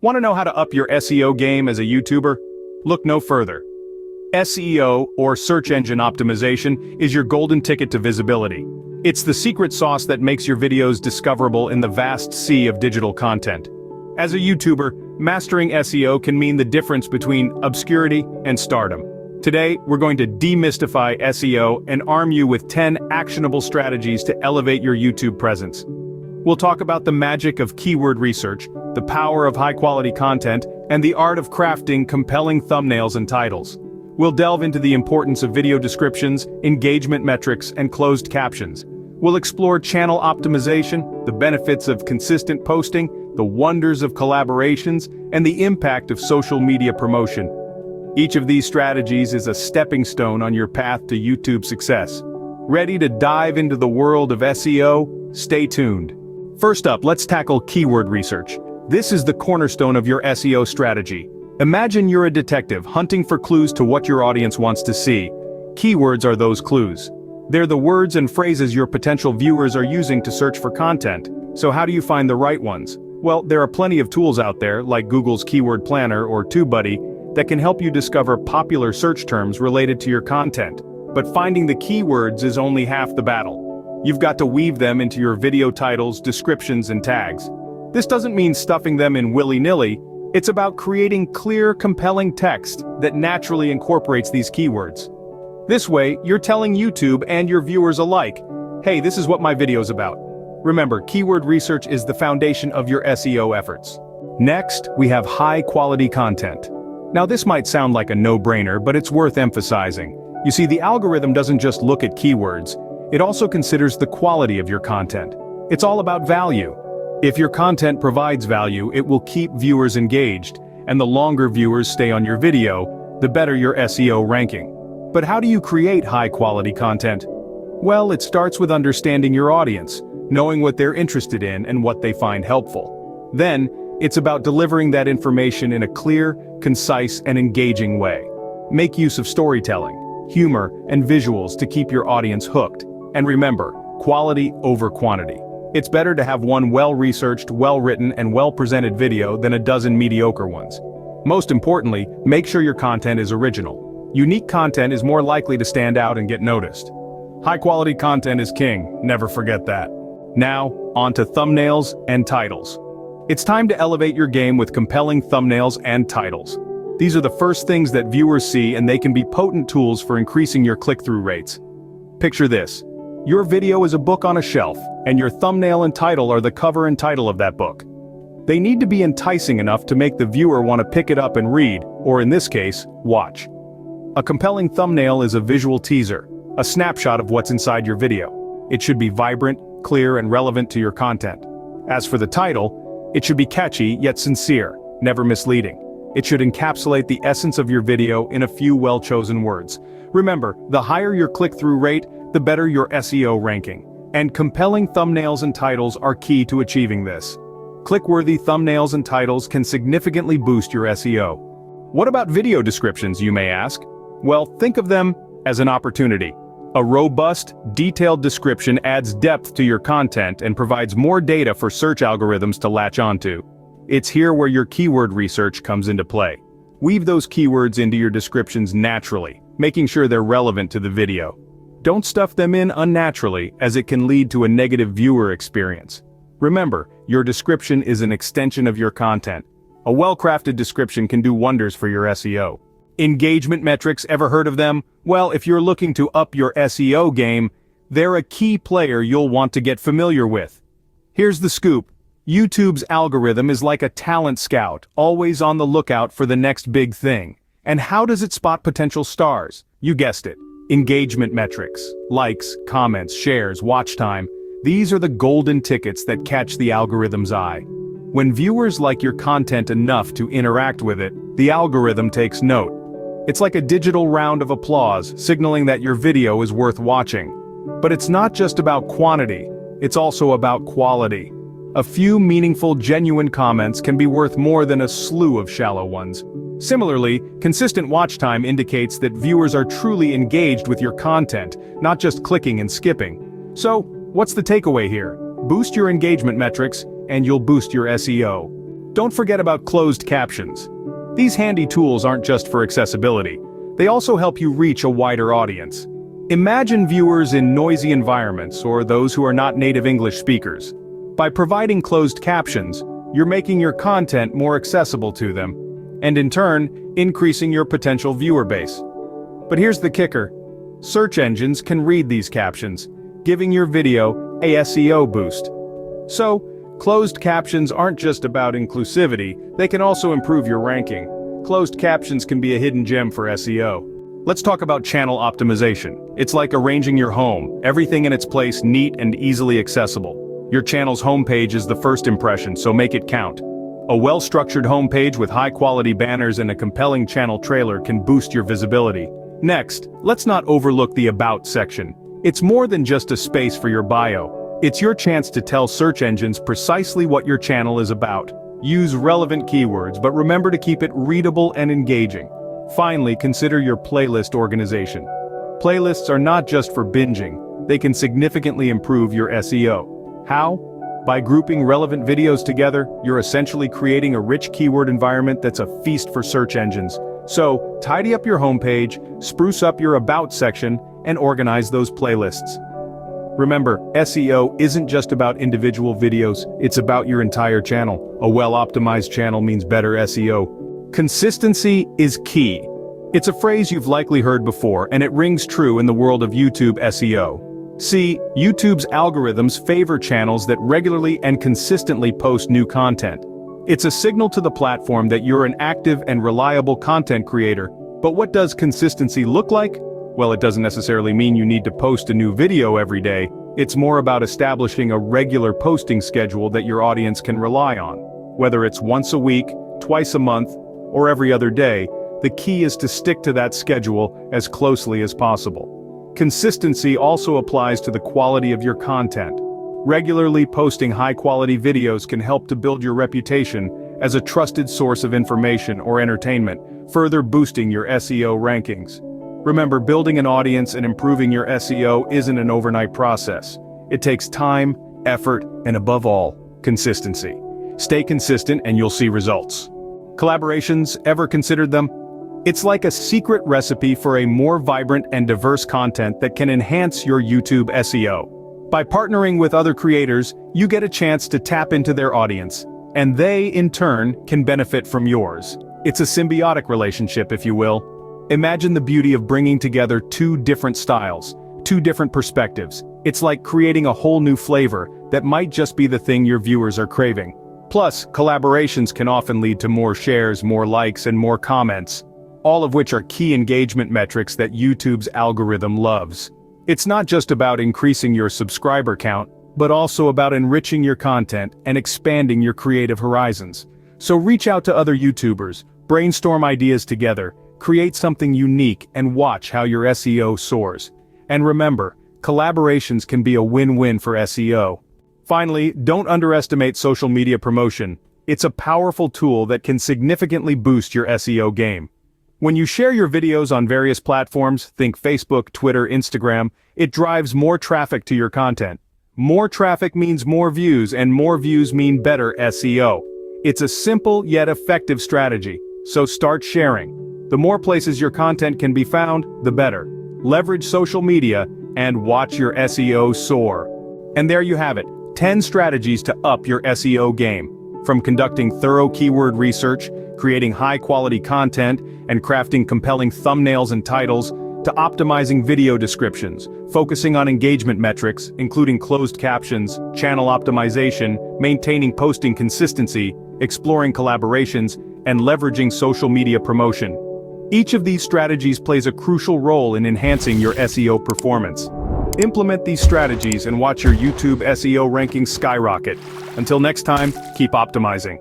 Want to know how to up your SEO game as a YouTuber? Look no further. SEO, or search engine optimization, is your golden ticket to visibility. It's the secret sauce that makes your videos discoverable in the vast sea of digital content. As a YouTuber, mastering SEO can mean the difference between obscurity and stardom. Today, we're going to demystify SEO and arm you with 10 actionable strategies to elevate your YouTube presence. We'll talk about the magic of keyword research, the power of high-quality content, and the art of crafting compelling thumbnails and titles. We'll delve into the importance of video descriptions, engagement metrics, and closed captions. We'll explore channel optimization, the benefits of consistent posting, the wonders of collaborations, and the impact of social media promotion. Each of these strategies is a stepping stone on your path to YouTube success. Ready to dive into the world of SEO? Stay tuned. First up, let's tackle keyword research. This is the cornerstone of your SEO strategy. Imagine you're a detective hunting for clues to what your audience wants to see. Keywords are those clues. They're the words and phrases your potential viewers are using to search for content. So how do you find the right ones? Well, there are plenty of tools out there, like Google's Keyword Planner or TubeBuddy, that can help you discover popular search terms related to your content. But finding the keywords is only half the battle. You've got to weave them into your video titles, descriptions, and tags. This doesn't mean stuffing them in willy-nilly. It's about creating clear, compelling text that naturally incorporates these keywords. This way, you're telling YouTube and your viewers alike, hey, this is what my video's about. Remember, keyword research is the foundation of your SEO efforts. Next, we have high-quality content. Now this might sound like a no-brainer, but it's worth emphasizing. You see, the algorithm doesn't just look at keywords, it also considers the quality of your content. It's all about value. If your content provides value, it will keep viewers engaged, and the longer viewers stay on your video, the better your SEO ranking. But how do you create high-quality content? Well, it starts with understanding your audience, knowing what they're interested in and what they find helpful. Then, it's about delivering that information in a clear, concise, and engaging way. Make use of storytelling, humor, and visuals to keep your audience hooked. And remember, quality over quantity. It's better to have one well-researched, well-written, and well-presented video than a dozen mediocre ones. Most importantly, make sure your content is original. Unique content is more likely to stand out and get noticed. High-quality content is king, never forget that. Now, on to thumbnails and titles. It's time to elevate your game with compelling thumbnails and titles. These are the first things that viewers see, and they can be potent tools for increasing your click-through rates. Picture this. Your video is a book on a shelf, and your thumbnail and title are the cover and title of that book. They need to be enticing enough to make the viewer want to pick it up and read, or in this case, watch. A compelling thumbnail is a visual teaser, a snapshot of what's inside your video. It should be vibrant, clear, and relevant to your content. As for the title, it should be catchy yet sincere, never misleading. It should encapsulate the essence of your video in a few well-chosen words. Remember, the higher your click-through rate, the better your SEO ranking. And compelling thumbnails and titles are key to achieving this. Click-worthy thumbnails and titles can significantly boost your SEO. What about video descriptions, you may ask? Well, think of them as an opportunity. A robust, detailed description adds depth to your content and provides more data for search algorithms to latch onto. It's here where your keyword research comes into play. Weave those keywords into your descriptions naturally, making sure they're relevant to the video. Don't stuff them in unnaturally, as it can lead to a negative viewer experience. Remember, your description is an extension of your content. A well-crafted description can do wonders for your SEO. Engagement metrics, ever heard of them? Well, if you're looking to up your SEO game, they're a key player you'll want to get familiar with. Here's the scoop. YouTube's algorithm is like a talent scout, always on the lookout for the next big thing. And how does it spot potential stars? You guessed it. Engagement metrics, likes, comments, shares, watch time. These are the golden tickets that catch the algorithm's eye. When viewers like your content enough to interact with it, the algorithm takes note. It's like a digital round of applause, signaling that your video is worth watching. But it's not just about quantity, it's also about quality. A few meaningful, genuine comments can be worth more than a slew of shallow ones. Similarly, consistent watch time indicates that viewers are truly engaged with your content, not just clicking and skipping. So, what's the takeaway here? Boost your engagement metrics, and you'll boost your SEO. Don't forget about closed captions. These handy tools aren't just for accessibility. They also help you reach a wider audience. Imagine viewers in noisy environments or those who are not native English speakers. By providing closed captions, you're making your content more accessible to them, and in turn, increasing your potential viewer base. But here's the kicker. Search engines can read these captions, giving your video a SEO boost. So, closed captions aren't just about inclusivity, they can also improve your ranking. Closed captions can be a hidden gem for SEO. Let's talk about channel optimization. It's like arranging your home, everything in its place, neat and easily accessible. Your channel's homepage is the first impression, so make it count. A well-structured homepage with high-quality banners and a compelling channel trailer can boost your visibility. Next, let's not overlook the About section. It's more than just a space for your bio. It's your chance to tell search engines precisely what your channel is about. Use relevant keywords, but remember to keep it readable and engaging. Finally, consider your playlist organization. Playlists are not just for binging, they can significantly improve your SEO. How? By grouping relevant videos together, you're essentially creating a rich keyword environment that's a feast for search engines. So, tidy up your homepage, spruce up your About section, and organize those playlists. Remember, SEO isn't just about individual videos, it's about your entire channel. A well-optimized channel means better SEO. Consistency is key. It's a phrase you've likely heard before, and it rings true in the world of YouTube SEO. See, YouTube's algorithms favor channels that regularly and consistently post new content. It's a signal to the platform that you're an active and reliable content creator. But what does consistency look like? Well, it doesn't necessarily mean you need to post a new video every day. It's more about establishing a regular posting schedule that your audience can rely on. Whether it's once a week, twice a month, or every other day, the key is to stick to that schedule as closely as possible. Consistency also applies to the quality of your content. Regularly posting high-quality videos can help to build your reputation as a trusted source of information or entertainment, further boosting your SEO rankings. Remember, building an audience and improving your SEO isn't an overnight process. It takes time, effort, and above all, consistency. Stay consistent and you'll see results. Collaborations, ever considered them? It's like a secret recipe for a more vibrant and diverse content that can enhance your YouTube SEO. By partnering with other creators, you get a chance to tap into their audience, and they, in turn, can benefit from yours. It's a symbiotic relationship, if you will. Imagine the beauty of bringing together two different styles, two different perspectives. It's like creating a whole new flavor that might just be the thing your viewers are craving. Plus, collaborations can often lead to more shares, more likes, and more comments, all of which are key engagement metrics that YouTube's algorithm loves. It's not just about increasing your subscriber count, but also about enriching your content and expanding your creative horizons. So reach out to other YouTubers, brainstorm ideas together, create something unique, and watch how your SEO soars. And remember, collaborations can be a win-win for SEO. Finally, don't underestimate social media promotion. It's a powerful tool that can significantly boost your SEO game. When you share your videos on various platforms, think Facebook, Twitter, Instagram, it drives more traffic to your content. More traffic means more views, and more views mean better SEO. It's a simple yet effective strategy, so start sharing. The more places your content can be found, the better. Leverage social media, and watch your SEO soar. And there you have it, 10 strategies to up your SEO game. From conducting thorough keyword research, creating high-quality content, and crafting compelling thumbnails and titles, to optimizing video descriptions, focusing on engagement metrics, including closed captions, channel optimization, maintaining posting consistency, exploring collaborations, and leveraging social media promotion. Each of these strategies plays a crucial role in enhancing your SEO performance. Implement these strategies and watch your YouTube SEO rankings skyrocket. Until next time, keep optimizing.